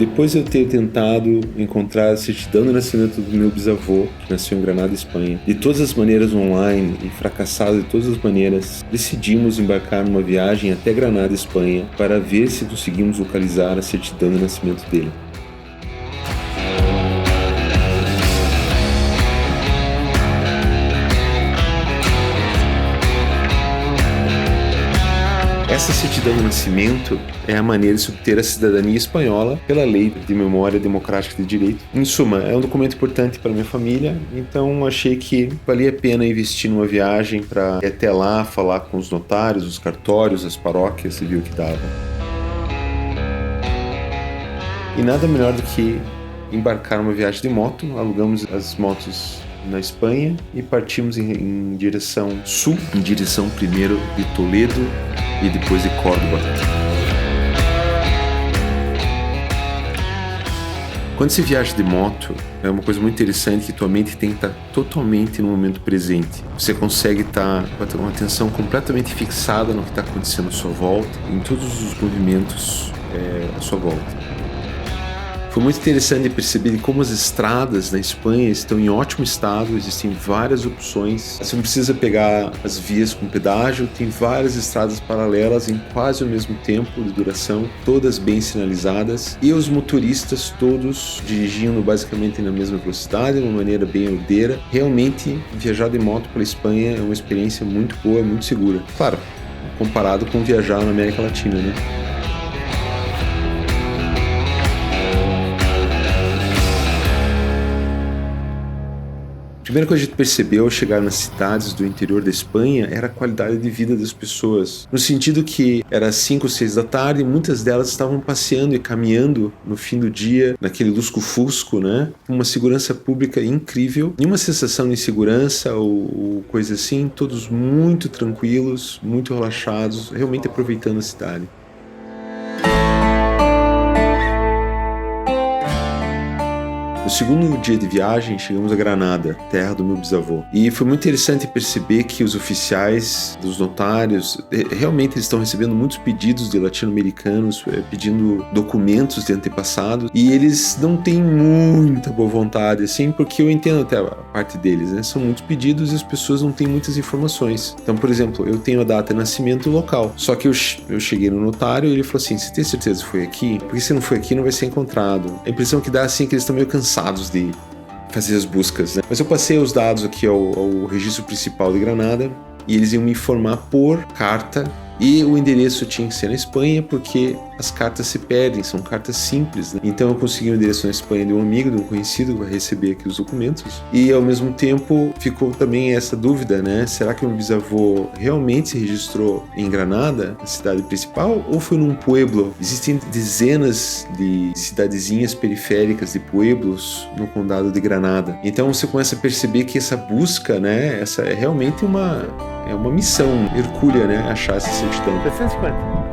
Depois de eu ter tentado encontrar a certidão de nascimento do meu bisavô, que nasceu em Granada, Espanha, de todas as maneiras online e fracassado de todas as maneiras, decidimos embarcar numa viagem até Granada, Espanha, para ver se conseguimos localizar a certidão de nascimento dele. Essa certidão de nascimento é a maneira de se obter a cidadania espanhola pela Lei de Memória Democrática de Direito. Em suma, é um documento importante para minha família, então achei que valia a pena investir numa viagem para ir até lá, falar com os notários, os cartórios, as paróquias e ver o que dava. E nada melhor do que embarcar numa viagem de moto. Alugamos as motos na Espanha e partimos em direção sul, em direção primeiro de Toledo e depois de Córdoba. Quando se viaja de moto, é uma coisa muito interessante que tua mente tem que estar totalmente no momento presente. Você consegue estar com uma atenção completamente fixada no que está acontecendo à sua volta, em todos os movimentos à sua volta. Foi muito interessante perceber como as estradas na Espanha estão em ótimo estado, existem várias opções. Você não precisa pegar as vias com pedágio, tem várias estradas paralelas em quase o mesmo tempo de duração, todas bem sinalizadas, e os motoristas todos dirigindo basicamente na mesma velocidade, de uma maneira bem ordeira. Realmente, viajar de moto pela Espanha é uma experiência muito boa, muito segura. Claro, comparado com viajar na América Latina, né? A primeira coisa que a gente percebeu ao chegar nas cidades do interior da Espanha era a qualidade de vida das pessoas. No sentido que era 5 ou 6 da tarde e muitas delas estavam passeando e caminhando no fim do dia, naquele lusco-fusco, né? Uma segurança pública incrível. Nenhuma sensação de insegurança ou coisa assim, todos muito tranquilos, muito relaxados, realmente aproveitando a cidade. No segundo dia de viagem, chegamos a Granada, terra do meu bisavô. E foi muito interessante perceber que os oficiais dos notários, realmente eles estão recebendo muitos pedidos de latino-americanos, pedindo documentos de antepassados, e eles não têm muita boa vontade, assim, porque eu entendo até a parte deles, né? São muitos pedidos e as pessoas não têm muitas informações. Então, por exemplo, eu tenho a data de nascimento local, só que eu cheguei no notário e ele falou assim, você tem certeza que foi aqui? Porque se não foi aqui, não vai ser encontrado. A impressão que dá, assim, é que eles estão meio cansados de fazer as buscas, né? Mas eu passei os dados aqui ao registro principal de Granada e eles iam me informar por carta e o endereço tinha que ser na Espanha porque as cartas se perdem, são cartas simples, né? Então eu consegui um endereço na Espanha de um amigo, de um conhecido que vai receber aqui os documentos e ao mesmo tempo ficou também essa dúvida, né? Será que o meu bisavô realmente se registrou em Granada, na cidade principal, ou foi num pueblo? Existem dezenas de cidadezinhas periféricas de pueblos no condado de Granada. Então você começa a perceber que essa busca, né? Essa é realmente uma missão hercúlea, né? Achar essa certidão. 750.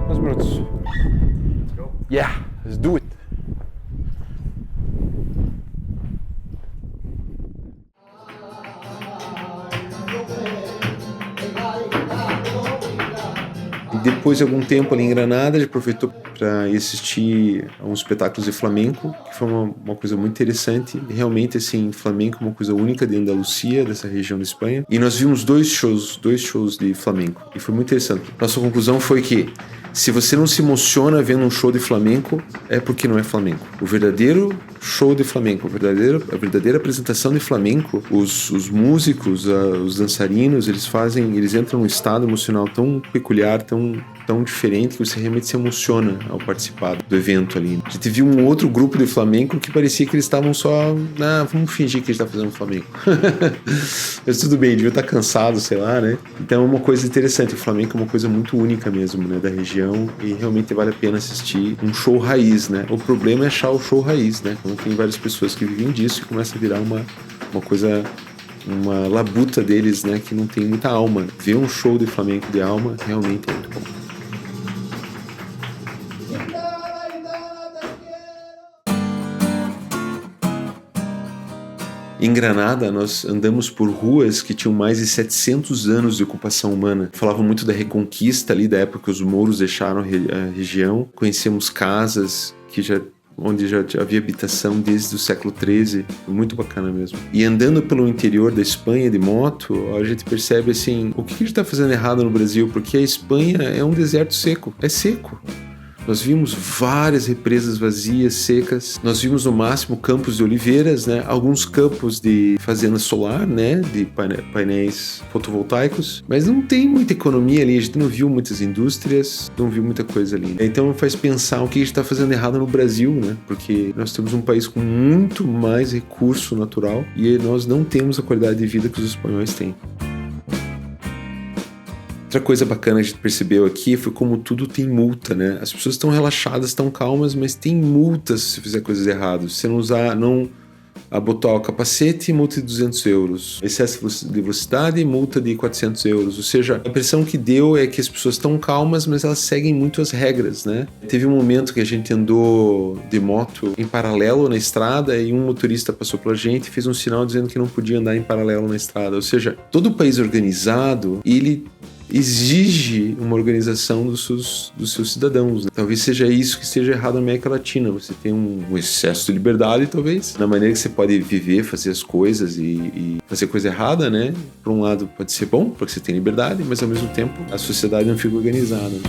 11 minutos. Yeah, let's do it. E depois de algum tempo ali em Granada, a gente aproveitou para ir assistir a uns espetáculos de flamenco, que foi uma coisa muito interessante. Realmente, assim, flamenco é uma coisa única de Andalucia, dessa região da Espanha. E nós vimos dois shows de flamenco. E foi muito interessante. Nossa conclusão foi que se você não se emociona vendo um show de flamenco, é porque não é flamenco. O verdadeiro show de flamenco, a verdadeira apresentação de flamenco, os músicos, os dançarinos, eles entram num estado emocional tão peculiar, tão diferente, que você realmente se emociona ao participar do evento ali. A gente viu um outro grupo de flamenco que parecia que eles estavam só, vamos fingir que a gente tá fazendo flamenco. Mas tudo bem, devia estar cansado, sei lá, né? Então é uma coisa interessante, o flamenco é uma coisa muito única mesmo, né, da região, e realmente vale a pena assistir um show raiz, né? O problema é achar o show raiz, né? Então tem várias pessoas que vivem disso e começa a virar uma coisa, uma labuta deles, né, que não tem muita alma. Ver um show de flamenco de alma realmente é muito bom. Em Granada, nós andamos por ruas que tinham mais de 700 anos de ocupação humana. Falavam muito da Reconquista ali, da época que os mouros deixaram a região. Conhecemos casas onde já havia habitação desde o século XIII, muito bacana mesmo. E andando pelo interior da Espanha de moto, a gente percebe assim, o que a gente está fazendo errado no Brasil? Porque a Espanha é um deserto seco, é seco. Nós vimos várias represas vazias, secas. Nós vimos no máximo campos de oliveiras, né? Alguns campos de fazenda solar, né? De painéis fotovoltaicos. Mas não tem muita economia ali. A gente não viu muitas indústrias, não viu muita coisa ali. Então faz pensar o que a gente está fazendo errado no Brasil, né? Porque nós temos um país com muito mais recurso natural e nós não temos a qualidade de vida que os espanhóis têm. Outra coisa bacana que a gente percebeu aqui foi como tudo tem multa, né? As pessoas estão relaxadas, estão calmas, mas tem multas se fizer coisas erradas. Se não botar o capacete, multa de 200 euros. Excesso de velocidade, multa de 400 euros. Ou seja, a impressão que deu é que as pessoas estão calmas, mas elas seguem muito as regras, né? Teve um momento que a gente andou de moto em paralelo na estrada e um motorista passou pela gente e fez um sinal dizendo que não podia andar em paralelo na estrada. Ou seja, todo país organizado, ele exige uma organização dos seus cidadãos, né? Talvez seja isso que esteja errado na América Latina. Você tem um excesso de liberdade, talvez, na maneira que você pode viver, fazer as coisas e fazer coisa errada, né? Por um lado pode ser bom, porque você tem liberdade, mas ao mesmo tempo a sociedade não fica organizada, né?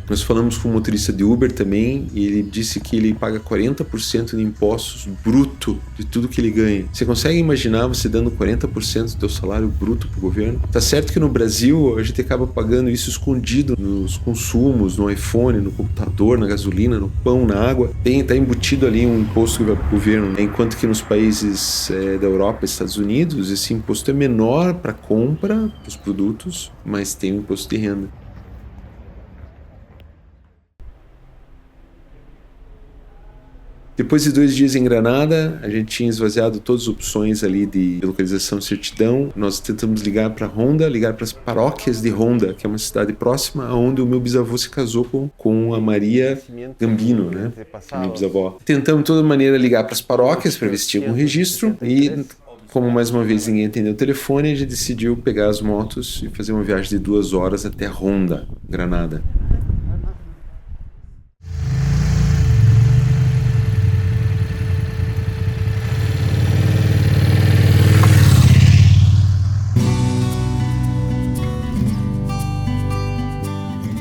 Nós falamos com um motorista de Uber também e ele disse que ele paga 40% de impostos bruto de tudo que ele ganha. Você consegue imaginar você dando 40% do seu salário bruto pro governo? Tá certo que no Brasil a gente acaba pagando isso escondido nos consumos, no iPhone, no computador, na gasolina, no pão, na água. Tá embutido ali um imposto que vai pro governo, né? Enquanto que nos países da Europa e Estados Unidos esse imposto é menor para compra dos produtos, mas tem um imposto de renda. Depois de 2 dias em Granada, a gente tinha esvaziado todas as opções ali de localização de certidão. Nós tentamos ligar para Ronda, ligar para as paróquias de Ronda, que é uma cidade próxima, onde o meu bisavô se casou com a Maria Gambino, né? A minha bisavó. Tentamos de toda maneira ligar para as paróquias para ver se tinha algum registro e, como mais uma vez ninguém atendeu o telefone, a gente decidiu pegar as motos e fazer uma viagem de 2 horas até Ronda, Granada.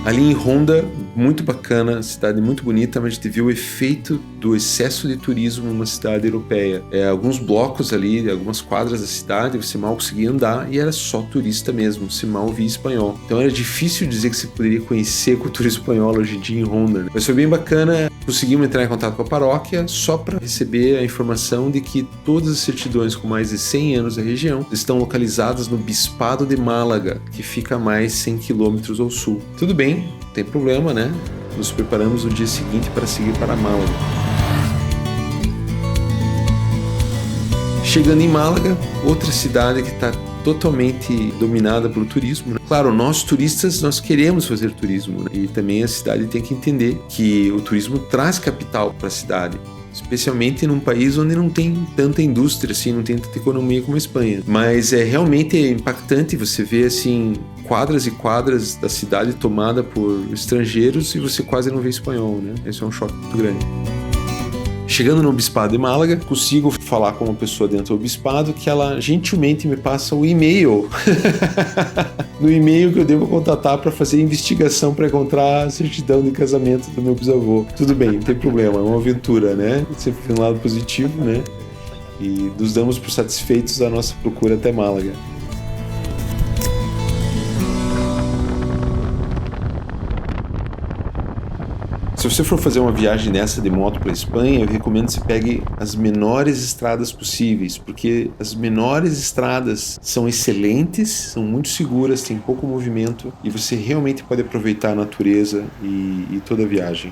Ali em Ronda, muito bacana, cidade muito bonita, mas a gente viu o efeito do excesso de turismo numa cidade europeia. Alguns blocos ali, algumas quadras da cidade, você mal conseguia andar e era só turista mesmo, você mal via espanhol. Então era difícil dizer que você poderia conhecer a cultura espanhola hoje em dia em Ronda, né? Mas foi bem bacana, conseguimos entrar em contato com a paróquia só para receber a informação de que todas as certidões com mais de 100 anos da região estão localizadas no Bispado de Málaga, que fica a mais 100 quilômetros ao sul. Tudo bem, não tem problema, né? Nos preparamos no dia seguinte para seguir para Málaga. Chegando em Málaga, outra cidade que está totalmente dominada pelo turismo, né? Claro, nós turistas, nós queremos fazer turismo, né? E também a cidade tem que entender que o turismo traz capital para a cidade, especialmente num país onde não tem tanta indústria, assim, não tem tanta economia como a Espanha. Mas é realmente impactante você ver, assim, quadras e quadras da cidade tomada por estrangeiros e você quase não vê espanhol, né? Esse é um choque muito grande. Chegando no Bispado de Málaga, consigo falar com uma pessoa dentro do Bispado que ela gentilmente me passa o e-mail. No e-mail que eu devo contatar para fazer investigação para encontrar a certidão de casamento do meu bisavô. Tudo bem, não tem problema, é uma aventura, né? Sempre tem um lado positivo, né? E nos damos por satisfeitos da nossa procura até Málaga. Se você for fazer uma viagem dessa de moto para a Espanha, eu recomendo que você pegue as menores estradas possíveis, porque as menores estradas são excelentes, são muito seguras, tem pouco movimento e você realmente pode aproveitar a natureza e toda a viagem.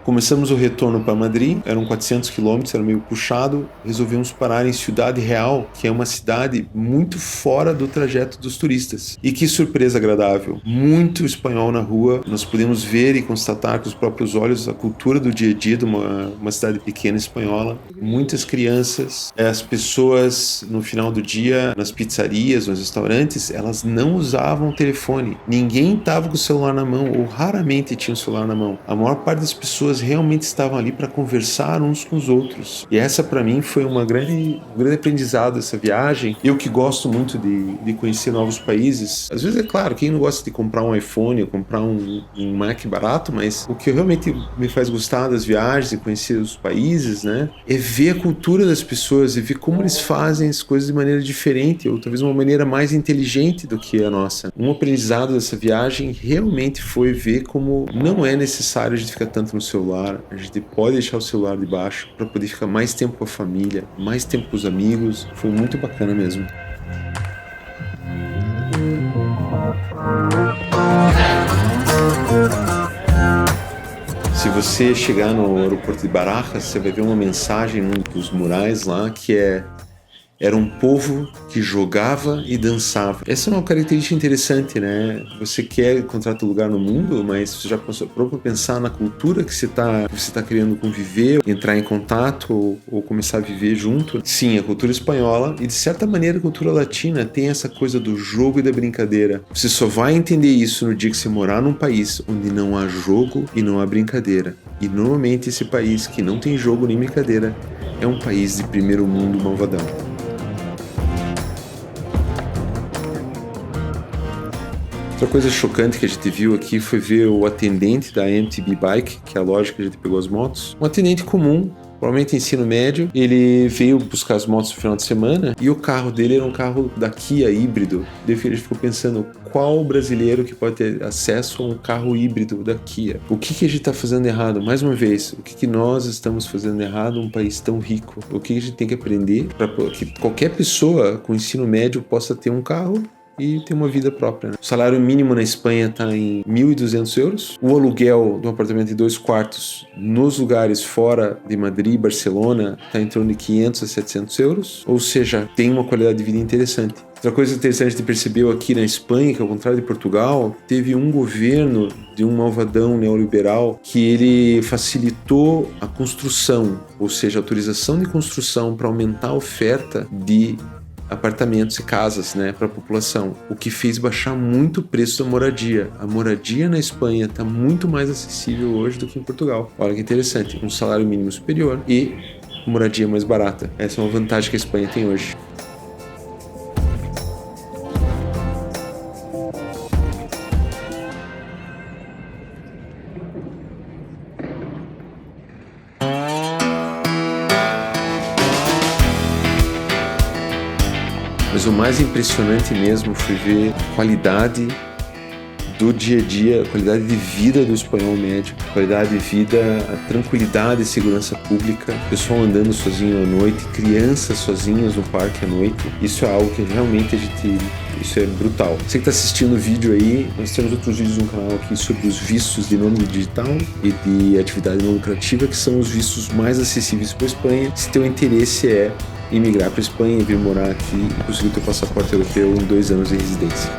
Começamos o retorno para Madrid, eram 400 quilômetros, era meio puxado, resolvemos parar em Ciudad Real, que é uma cidade muito fora do trajeto dos turistas. E que surpresa agradável, muito espanhol na rua, nós podemos ver e constatar com os próprios olhos a cultura do dia a dia de uma cidade pequena espanhola, muitas crianças, as pessoas no final do dia, nas pizzarias, nos restaurantes, elas não usavam o telefone, ninguém estava com o celular na mão, ou raramente tinha o celular na mão. A maior parte das pessoas realmente estavam ali para conversar uns com os outros. E essa para mim foi um grande aprendizado essa viagem. Eu que gosto muito de conhecer novos países. Às vezes é claro, quem não gosta de comprar um iPhone ou comprar um Mac barato, mas o que realmente me faz gostar das viagens e conhecer os países, né, é ver a cultura das pessoas e ver como eles fazem as coisas de maneira diferente ou talvez uma maneira mais inteligente do que a nossa. Um aprendizado dessa viagem realmente foi ver como não é necessário a gente ficar tanto no celular, a gente pode deixar o celular de baixo para poder ficar mais tempo com a família, mais tempo com os amigos. Foi muito bacana mesmo. Se você chegar no aeroporto de Barajas, você vai ver uma mensagem num dos murais lá que era um povo que jogava e dançava. Essa é uma característica interessante, né? Você quer encontrar teu lugar no mundo, mas você já parou para pensar na cultura que você tá querendo conviver, entrar em contato ou começar a viver junto? Sim, a cultura espanhola e de certa maneira a cultura latina tem essa coisa do jogo e da brincadeira. Você só vai entender isso no dia que você morar num país onde não há jogo e não há brincadeira. E normalmente esse país que não tem jogo nem brincadeira é um país de primeiro mundo malvadão. Outra coisa chocante que a gente viu aqui foi ver o atendente da MTB Bike, que é a loja que a gente pegou as motos. Um atendente comum, provavelmente ensino médio. Ele veio buscar as motos no final de semana e o carro dele era um carro da Kia híbrido. Daí a gente ficou pensando, qual brasileiro que pode ter acesso a um carro híbrido da Kia? O que a gente está fazendo errado? Mais uma vez, o que nós estamos fazendo errado num país tão rico? O que a gente tem que aprender para que qualquer pessoa com ensino médio possa ter um carro e ter uma vida própria, né? O salário mínimo na Espanha está em 1.200 euros. O aluguel de um apartamento de 2 quartos nos lugares fora de Madrid e Barcelona está em torno de 500 a 700 euros. Ou seja, tem uma qualidade de vida interessante. Outra coisa interessante que percebeu aqui na Espanha, que ao contrário de Portugal, teve um governo de um malvadão neoliberal que ele facilitou a construção, ou seja, a autorização de construção para aumentar a oferta de apartamentos e casas, né, para a população, o que fez baixar muito o preço da moradia. A moradia na Espanha está muito mais acessível hoje do que em Portugal. Olha que interessante, um salário mínimo superior e moradia mais barata. Essa é uma vantagem que a Espanha tem hoje. Mas o mais impressionante mesmo foi ver a qualidade do dia a dia, a qualidade de vida do espanhol médio, a qualidade de vida, a tranquilidade e segurança pública, pessoal andando sozinho à noite, crianças sozinhas no parque à noite. Isso é algo que realmente isso é brutal. Você que está assistindo o vídeo aí, nós temos outros vídeos no canal aqui sobre os vistos de nômade digital e de atividade não lucrativa, que são os vistos mais acessíveis para a Espanha. Se teu interesse é imigrar para a Espanha e vir morar aqui e conseguir teu passaporte europeu em 2 anos de residência.